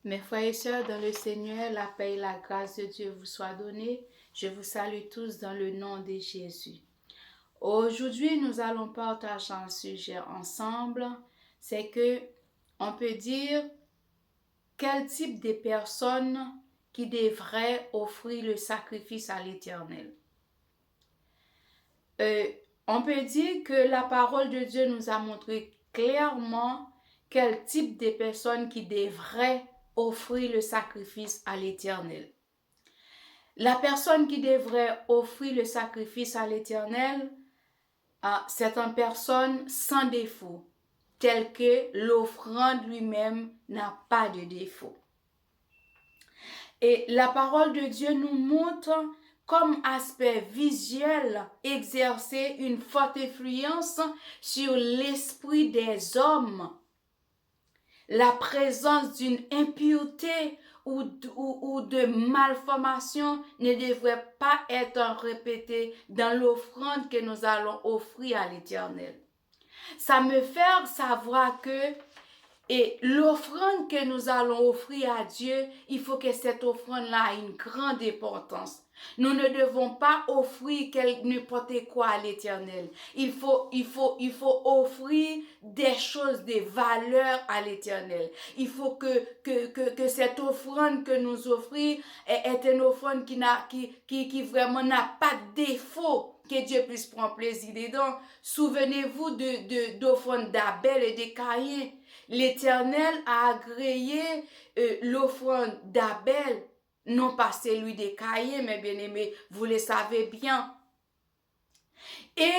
Mes frères et sœurs dans le Seigneur, la paix et la grâce de Dieu vous soient données. Je vous salue tous dans le nom de Jésus. Aujourd'hui, nous allons partager un sujet ensemble. C'est que on peut dire quel type de personnes qui devraient offrir le sacrifice à l'Éternel. On peut dire que la parole de Dieu nous a montré clairement quel type de personnes qui devraient offrir le sacrifice à l'Éternel. La personne qui devrait offrir le sacrifice à l'Éternel, c'est une personne sans défaut, telle que l'offrande lui-même n'a pas de défaut. Et la parole de Dieu nous montre comme aspect visuel exercer une forte influence sur l'esprit des hommes. La présence d'une impureté ou de malformation ne devrait pas être répétée dans l'offrande que nous allons offrir à l'Éternel. Ça me fait savoir que l'offrande que nous allons offrir à Dieu, il faut que cette offrande-là ait une grande importance. Nous ne devons pas offrir n'importe quoi à l'Éternel. Il faut offrir des choses de valeur à l'Éternel. Il faut que cette offrande que nous offrons est une offrande qui vraiment n'a pas de défaut. Que Dieu puisse prendre plaisir dedans. Souvenez-vous d'offrande d'Abel et de Caïn. L'Éternel a agréé l'offrande d'Abel, non pas celui de Caïn, mes bien-aimés, vous le savez bien. Et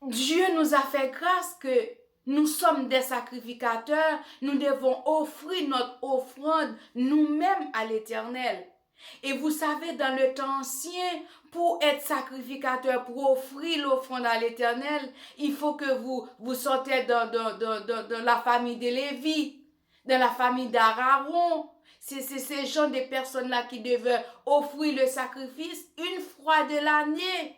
Dieu nous a fait grâce que nous sommes des sacrificateurs, nous devons offrir notre offrande nous-mêmes à l'Éternel. Et vous savez, dans le temps ancien, pour être sacrificateur, pour offrir l'offrande à l'Éternel, il faut que vous sortez dans la famille de Lévi, dans la famille d'Aaron. C'est ces gens de personnes-là qui devaient offrir le sacrifice une fois de l'année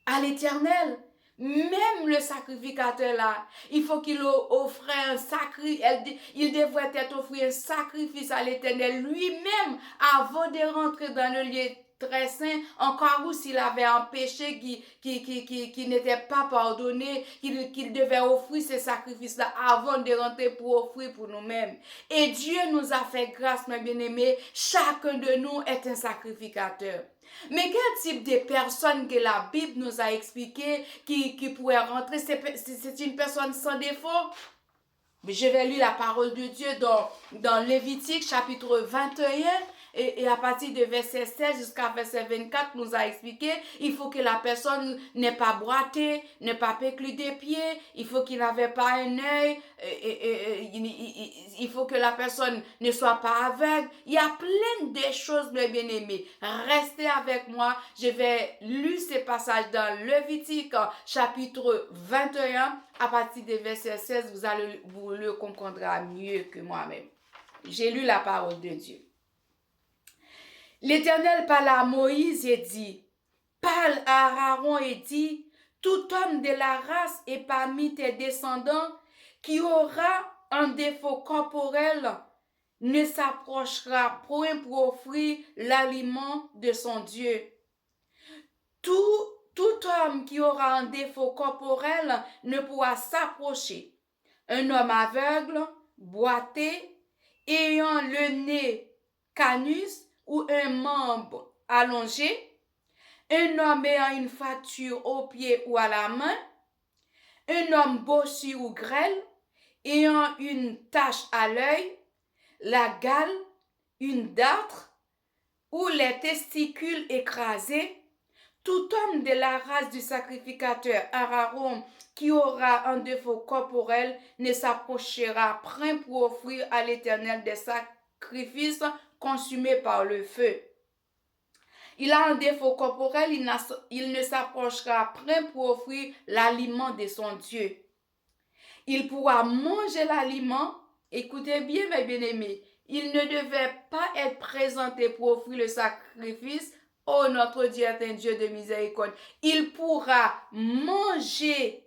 à l'Éternel. Même le sacrificateur là, il faut qu'il offre un sacrifice, il devrait être offert un sacrifice à l'Éternel lui-même avant de rentrer dans le lieu très saint, encore où s'il avait un péché qui n'était pas pardonné, qu'il devait offrir ce sacrifice-là avant de rentrer pour offrir pour nous-mêmes. Et Dieu nous a fait grâce, mes bien-aimés, chacun de nous est un sacrificateur. Mais quel type de personne que la Bible nous a expliqué qui pourrait rentrer? C'est une personne sans défaut. Mais je vais lire la parole de Dieu dans Lévitique chapitre 21 et à partir de verset 16 jusqu'à verset 24 nous a expliqué, il faut que la personne n'ait pas boité, n'ait pas péclu des pieds, il faut qu'il n'avait pas un œil, il faut que la personne ne soit pas aveugle. Il y a plein de choses, mes bien-aimés. Restez avec moi, je vais lire ces passages dans Lévitique chapitre 21 à partir de verset 16, vous le comprendrez mieux que moi-même. J'ai lu la parole de Dieu. L'Éternel parla à Moïse et dit, parle à Aaron et dit, tout homme de la race et parmi tes descendants qui aura un défaut corporel ne s'approchera point pour offrir l'aliment de son Dieu. Tout homme qui aura un défaut corporel ne pourra s'approcher. Un homme aveugle, boité, ayant le nez canus ou un membre allongé, un homme ayant une fracture au pied ou à la main, un homme bossu ou grêle, ayant une tache à l'œil, la gale, une dartre ou les testicules écrasés, tout homme de la race du sacrificateur Aaron qui aura un défaut corporel ne s'approchera point pour offrir à l'Éternel des sacrifices consumés par le feu. Il a un défaut corporel, il ne s'approchera point pour offrir l'aliment de son Dieu. Il pourra manger l'aliment, écoutez bien mes bien-aimés, il ne devait pas être présenté pour offrir le sacrifice. Oh, notre Dieu est un Dieu de miséricorde. Il pourra manger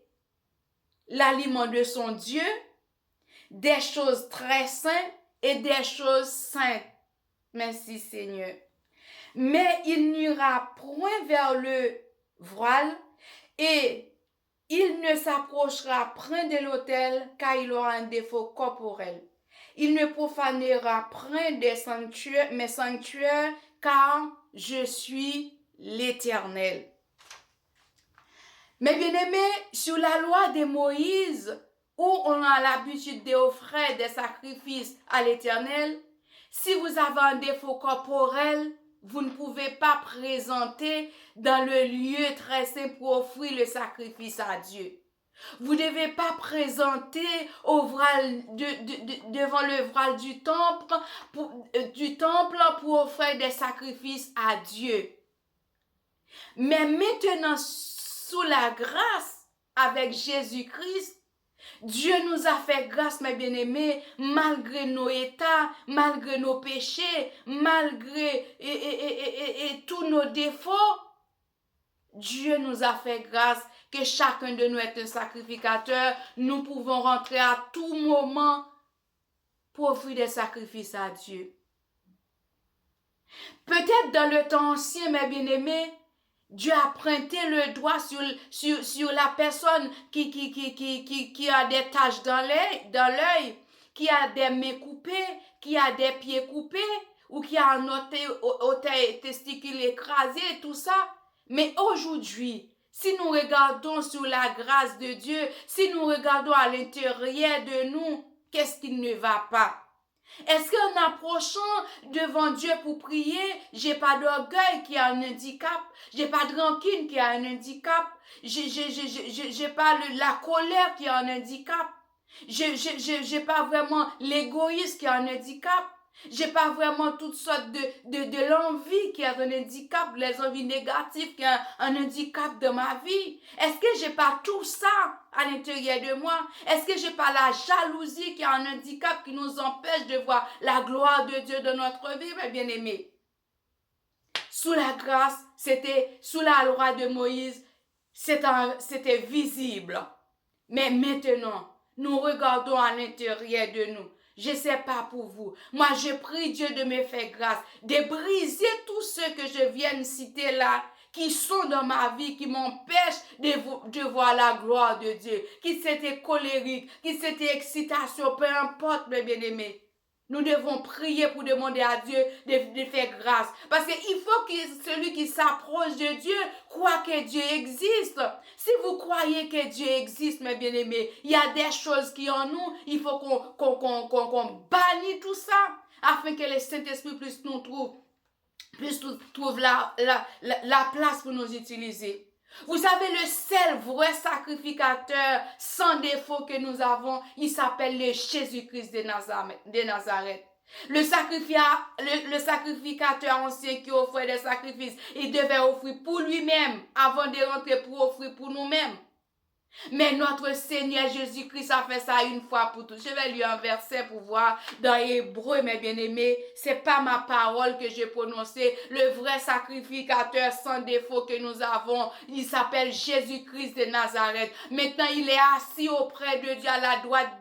l'aliment de son Dieu, des choses très saintes et des choses saintes. Merci Seigneur. Mais il n'ira point vers le voile et il ne s'approchera point de l'autel car il aura un défaut corporel. Il ne profanera point mes sanctuaires car je suis l'Éternel. Mes bien-aimés, sur la loi de Moïse, où on a l'habitude d'offrir des sacrifices à l'Éternel, si vous avez un défaut corporel, vous ne pouvez pas présenter dans le lieu très saint pour offrir le sacrifice à Dieu. Vous ne devez pas présenter devant le voile du temple pour offrir des sacrifices à Dieu. Mais maintenant, sous la grâce avec Jésus-Christ, Dieu nous a fait grâce, mes bien-aimés, malgré nos états, malgré nos péchés, malgré tous nos défauts. Dieu nous a fait grâce que chacun de nous est un sacrificateur. Nous pouvons rentrer à tout moment pour offrir des sacrifices à Dieu. Peut-être dans le temps ancien, mes bien-aimés, Dieu a pointé le doigt sur la personne qui a des taches dans l'œil, qui a des mains coupées, qui a des pieds coupés, ou qui a un testicule écrasé, tout ça. Mais aujourd'hui, si nous regardons sur la grâce de Dieu, si nous regardons à l'intérieur de nous, qu'est-ce qui ne va pas? Est-ce qu'en approchant devant Dieu pour prier, j'ai pas d'orgueil qui a un handicap, j'ai pas de rancune qui a un handicap, j'ai pas la colère qui a un handicap, j'ai pas vraiment l'égoïsme qui a un handicap, j'ai pas vraiment toutes sortes de l'envie qui a un handicap, les envies négatives qui a un handicap de ma vie. Est-ce que j'ai pas tout ça à l'intérieur de moi? Est-ce que j'ai pas la jalousie qui a un handicap qui nous empêche de voir la gloire de Dieu dans notre vie, mes bien-aimés? Sous la grâce, sous la loi de Moïse, c'était visible. Mais maintenant, nous regardons à l'intérieur de nous. Je ne sais pas pour vous. Moi, je prie Dieu de me faire grâce, de briser tous ceux que je viens de citer là, qui sont dans ma vie, qui m'empêchent de voir la gloire de Dieu, qui c'était colérique, qui c'était excitation, peu importe, mes bien-aimés. Nous devons prier pour demander à Dieu de faire grâce. Parce qu'il faut que celui qui s'approche de Dieu croit que Dieu existe. Si vous croyez que Dieu existe, mes bien-aimés, il y a des choses qui en nous, il faut qu'on bannisse tout ça, afin que le Saint-Esprit puisse trouve la place pour nous utiliser. Vous savez, le seul vrai sacrificateur sans défaut que nous avons, il s'appelle le Jésus-Christ de Nazareth. Le sacrificateur ancien qui offrait des sacrifices, il devait offrir pour lui-même avant de rentrer pour offrir pour nous-mêmes. Mais notre Seigneur Jésus-Christ a fait ça une fois pour toutes. Je vais lire un verset pour voir dans Hébreu, mes bien-aimés. C'est pas ma parole que j'ai prononcée. Le vrai sacrificateur sans défaut que nous avons, il s'appelle Jésus-Christ de Nazareth. Maintenant, il est assis auprès de Dieu à la droite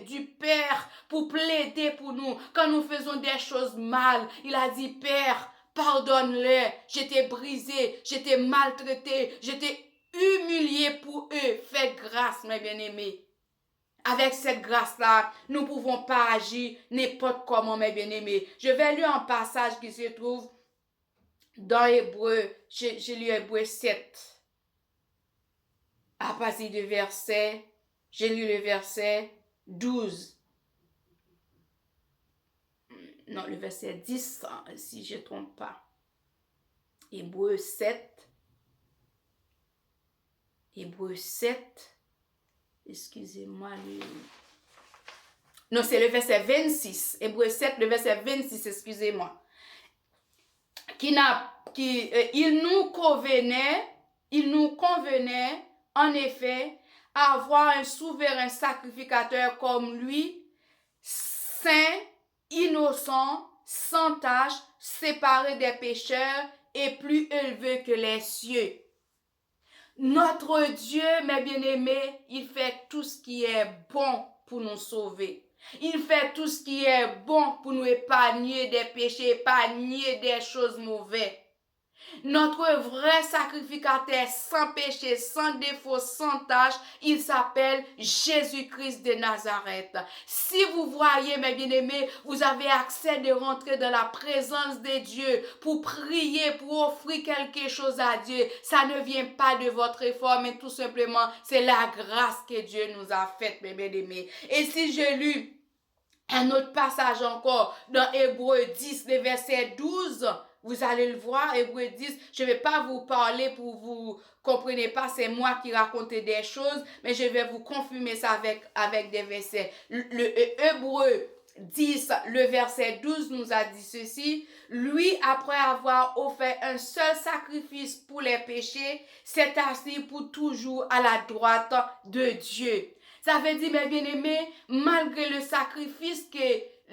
du Père pour plaider pour nous. Quand nous faisons des choses mal, il a dit, Père, pardonne-les. J'étais brisé, j'étais maltraité, j'étais humilié pour eux. Faites grâce, mes bien-aimés. Avec cette grâce-là, nous ne pouvons pas agir n'importe comment, mes bien-aimés. Je vais lire un passage qui se trouve dans Hébreu. J'ai lu Hébreu 7. À partir du verset, j'ai lu le verset 12. Non, le verset 10, si je ne trompe pas. Hébreu 7. Hébreu 7, excusez-moi. Non, c'est le verset 26. Hébreu 7, le verset 26, excusez-moi. Il nous convenait, en effet, avoir un souverain sacrificateur comme lui, saint, innocent, sans tache, séparé des pécheurs et plus élevé que les cieux. Notre Dieu, mes bien-aimés, il fait tout ce qui est bon pour nous sauver. Il fait tout ce qui est bon pour nous épargner des péchés, épargner des choses mauvaises. Notre vrai sacrificateur sans péché, sans défaut, sans tâche, il s'appelle Jésus-Christ de Nazareth. Si vous voyez, mes bien-aimés, vous avez accès de rentrer dans la présence de Dieu pour prier, pour offrir quelque chose à Dieu. Ça ne vient pas de votre effort, mais tout simplement, c'est la grâce que Dieu nous a faite, mes bien-aimés. Et si je lis un autre passage encore dans Hébreux 10, le verset 12, vous allez le voir, Hébreux 10, je ne vais pas vous parler pour vous comprenez pas, c'est moi qui raconte des choses, mais je vais vous confirmer ça avec des versets. Le Hébreux 10, le verset 12 nous a dit ceci. Lui, après avoir offert un seul sacrifice pour les péchés, s'est assis pour toujours à la droite de Dieu. Ça veut dire, mes bien-aimés, malgré le sacrifice que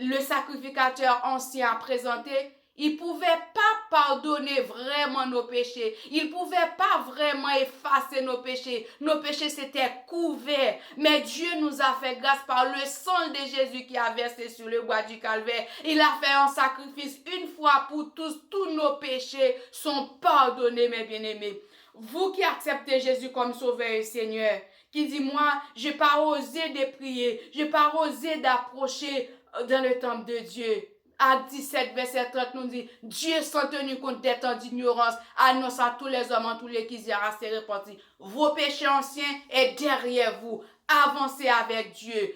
le sacrificateur ancien a présenté, il ne pouvait pas pardonner vraiment nos péchés. Il ne pouvait pas vraiment effacer nos péchés. Nos péchés s'étaient couverts. Mais Dieu nous a fait grâce par le sang de Jésus qui a versé sur le bois du calvaire. Il a fait un sacrifice une fois pour tous. Tous nos péchés sont pardonnés, mes bien-aimés. Vous qui acceptez Jésus comme sauveur et Seigneur, qui dit, moi, je n'ai pas osé de prier, je n'ai pas osé d'approcher dans le temple de Dieu. Acte 17, verset 30 nous dit, Dieu sans tenir compte des temps d'ignorance, annonce à tous les hommes en tous les qui à se repentir. Vos péchés anciens est derrière vous. Avancez avec Dieu.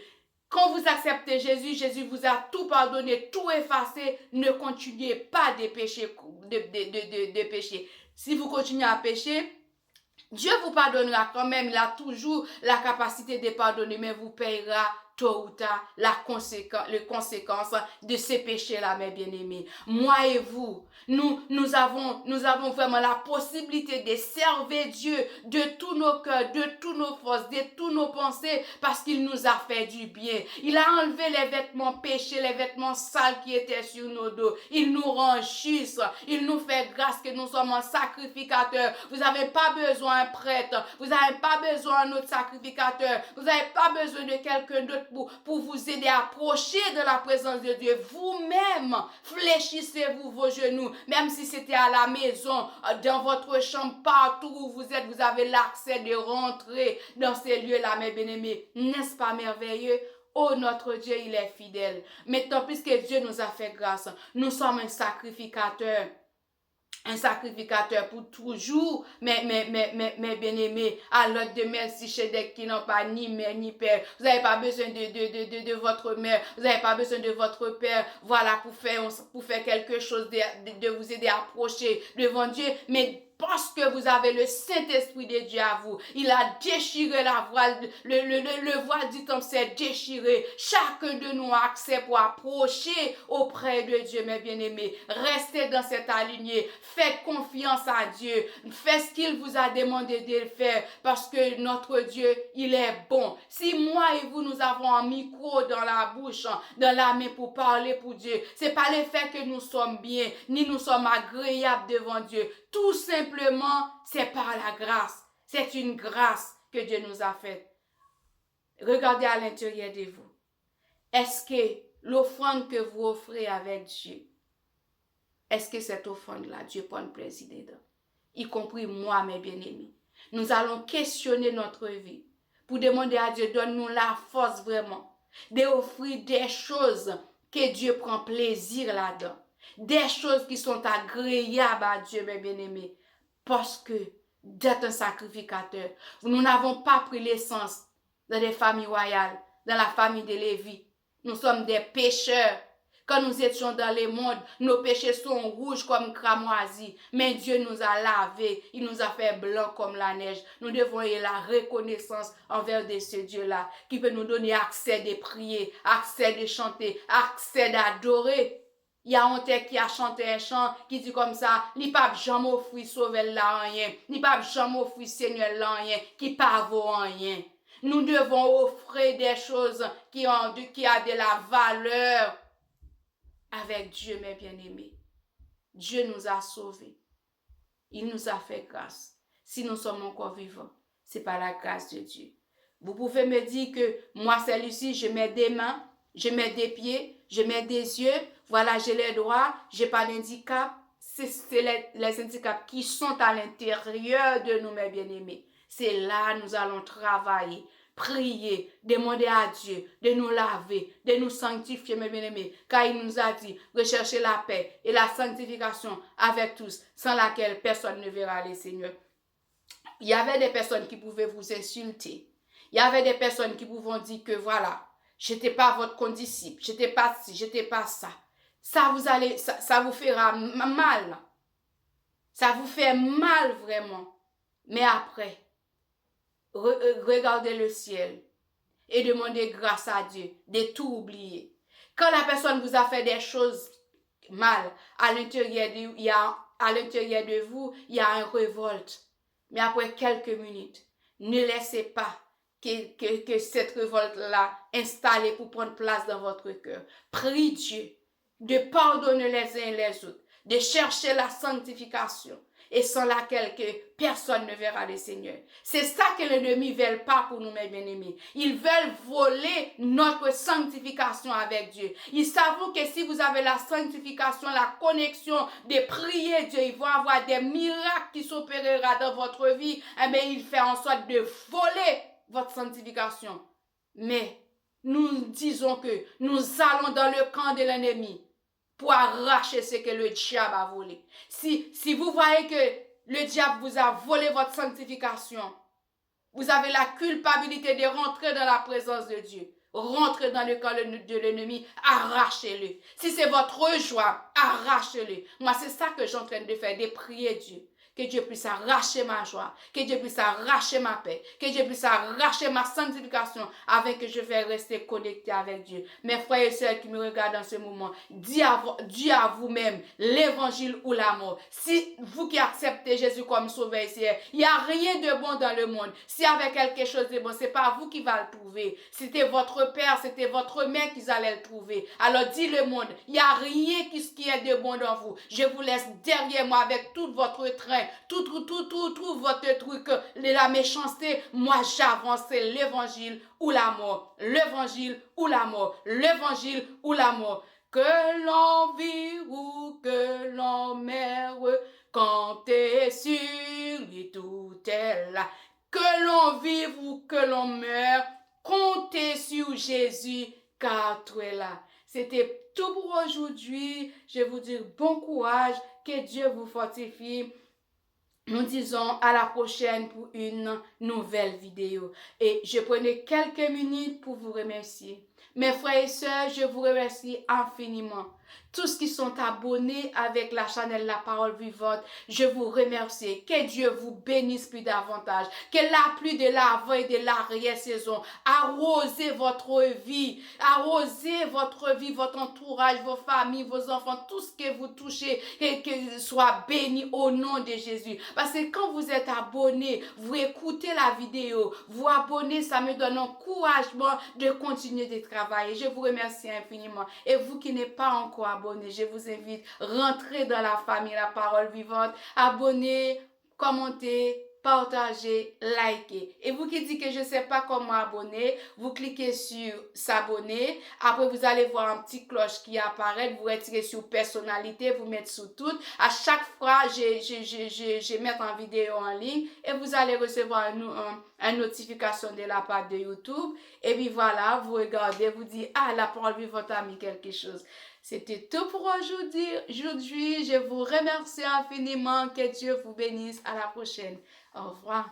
Quand vous acceptez Jésus, Jésus vous a tout pardonné, tout effacé. Ne continuez pas de pécher. Si vous continuez à pécher, Dieu vous pardonnera quand même. Il a toujours la capacité de pardonner, mais vous payera tôt ou tard les conséquences de ces péchés-là, mes bien-aimés. Moi et vous, nous avons vraiment la possibilité de servir Dieu de tous nos cœurs, de toutes nos forces, de toutes nos pensées, parce qu'il nous a fait du bien. Il a enlevé les vêtements péchés, les vêtements sales qui étaient sur nos dos. Il nous rend justes. Il nous fait grâce que nous sommes un sacrificateur. Vous n'avez pas besoin d'un prêtre. Vous n'avez pas besoin d'un autre sacrificateur. Vous n'avez pas besoin de quelqu'un d'autre pour vous aider à approcher de la présence de Dieu. Vous-même, fléchissez-vous vos genoux, même si c'était à la maison, dans votre chambre, partout où vous êtes, vous avez l'accès de rentrer dans ces lieux-là, mes bien-aimés. N'est-ce pas merveilleux? Oh, notre Dieu, il est fidèle. Maintenant, puisque Dieu nous a fait grâce, nous sommes un sacrificateur pour toujours, mes bien-aimés, à l'ordre de Melchisédek qui n'ont pas ni mère ni père. Vous n'avez pas besoin de votre mère, vous n'avez pas besoin de votre père, voilà, pour faire quelque chose, de vous aider à approcher devant Dieu, mais parce que vous avez le Saint-Esprit de Dieu à vous. Il a déchiré la voile, le voile du temple s'est déchiré. Chacun de nous a accès pour approcher auprès de Dieu, mes bien-aimés. Restez dans cette alignée. Faites confiance à Dieu. Faites ce qu'il vous a demandé de le faire, parce que notre Dieu, il est bon. Si moi et vous, nous avons un micro dans la bouche, dans la main pour parler pour Dieu, c'est pas le fait que nous sommes bien, ni nous sommes agréables devant Dieu. Tout simplement, c'est par la grâce. C'est une grâce que Dieu nous a faite. Regardez à l'intérieur de vous. Est-ce que l'offrande que vous offrez avec Dieu, est-ce que cette offrande-là, Dieu prend plaisir dedans? Y compris moi, mes bien-aimés. Nous allons questionner notre vie pour demander à Dieu, donne-nous la force vraiment d'offrir des choses que Dieu prend plaisir là-dedans. Des choses qui sont agréables à Dieu, mes bien-aimés. Parce que d'être un sacrificateur, nous n'avons pas pris l'essence dans les familles royales, dans la famille de Lévi. Nous sommes des pécheurs. Quand nous étions dans le monde, nos péchés sont rouges comme cramoisis. Mais Dieu nous a lavés. Il nous a fait blanc comme la neige. Nous devons avoir la reconnaissance envers de ce Dieu-là qui peut nous donner accès de prier, accès de chanter, accès d'adorer. Il y a un tel qui a chanté un chant qui dit comme ça, ni pas jamais offrir sauver là rien, ni pas jamais offrir Seigneur là rien, qui pas vaut rien. Nous devons offrir des choses qui ont de la valeur avec Dieu, mes bien-aimés. Dieu nous a sauvés. Il nous a fait grâce. Si nous sommes encore vivants, c'est par la grâce de Dieu. Vous pouvez me dire que moi, c'est Lucie, je mets des mains. Je mets des pieds, je mets des yeux, voilà, j'ai les doigts, j'ai pas d'handicap. C'est les handicaps qui sont à l'intérieur de nous, mes bien-aimés. C'est là nous allons travailler, prier, demander à Dieu de nous laver, de nous sanctifier, mes bien-aimés. Car il nous a dit, rechercher la paix et la sanctification avec tous, sans laquelle personne ne verra les Seigneurs. Il y avait des personnes qui pouvaient vous insulter. Il y avait des personnes qui pouvaient dire que voilà, j'étais pas votre condisciple, j'étais pas ci, j'étais pas ça. Ça vous fera mal. Ça vous fait mal vraiment. Mais après, regardez le ciel et demandez grâce à Dieu de tout oublier. Quand la personne vous a fait des choses mal, à l'intérieur de vous, il y a une révolte. Mais après quelques minutes, ne laissez pas que cette révolte-là installée pour prendre place dans votre cœur. Prie Dieu de pardonner les uns et les autres, de chercher la sanctification et sans laquelle que personne ne verra le Seigneur. C'est ça que l'ennemi ne veut pas pour nous, mes bien-aimés. Ils veulent voler notre sanctification avec Dieu. Ils savent que si vous avez la sanctification, la connexion de prier Dieu, ils vont avoir des miracles qui s'opérera dans votre vie. Eh bien, il fait en sorte de voler votre sanctification. Mais nous disons que nous allons dans le camp de l'ennemi pour arracher ce que le diable a volé. Si vous voyez que le diable vous a volé votre sanctification, vous avez la culpabilité de rentrer dans la présence de Dieu. Rentrez dans le camp de l'ennemi, arrachez-le. Si c'est votre joie, arrachez-le. Moi, c'est ça que je suis en train de faire, de prier Dieu. Que Dieu puisse arracher ma joie, que Dieu puisse arracher ma paix, que Dieu puisse arracher ma sanctification afin que je vais rester connecté avec Dieu. Mes frères et sœurs qui me regardent en ce moment, dis à vous-même l'évangile ou la mort. Si vous qui acceptez Jésus comme sauveur et Seigneur, il n'y a rien de bon dans le monde. S'il y avait quelque chose de bon, ce n'est pas vous qui va le trouver. C'était votre père, c'était votre mère qui allait le trouver. Alors dis le monde, il n'y a rien qui est de bon dans vous. Je vous laisse derrière moi avec tout votre train. Tout votre truc, la méchanceté, moi j'avance, c'est l'évangile ou la mort, l'évangile ou la mort, l'évangile ou la mort. Que l'on vive ou que l'on meure, comptez sur lui, tout est là. Que l'on vive ou que l'on meure, comptez sur Jésus, car tout est là. C'était tout pour aujourd'hui. Je vous dis bon courage, que Dieu vous fortifie. Nous disons à la prochaine pour une nouvelle vidéo. Et je prenais quelques minutes pour vous remercier. Mes frères et sœurs, je vous remercie infiniment. Tous qui sont abonnés avec la chaîne La Parole Vivante, je vous remercie. Que Dieu vous bénisse plus davantage. Que la pluie de l'avant et de l'arrière-saison arrosez votre vie, votre entourage, vos familles, vos enfants, tout ce que vous touchez, que soit béni au nom de Jésus. Parce que quand vous êtes abonné, vous écoutez la vidéo, vous abonnez, ça me donne encouragement de continuer de travailler. Je vous remercie infiniment. Et vous qui n'êtes pas encore abonné, je vous invite à rentrer dans la famille La Parole Vivante, abonnez, commentez, partagez, likez. Et vous qui dites que je ne sais pas comment abonner, vous cliquez sur s'abonner. Après, vous allez voir un petit cloche qui apparaît. Vous retirez sur personnalité, vous mettez sur tout. À chaque fois, je mets en vidéo en ligne et vous allez recevoir une notification de la part de YouTube. Et puis voilà, vous regardez, vous dites, ah, La Parole Vivante a mis quelque chose. C'était tout pour aujourd'hui. Je vous remercie infiniment. Que Dieu vous bénisse. À la prochaine. Au revoir.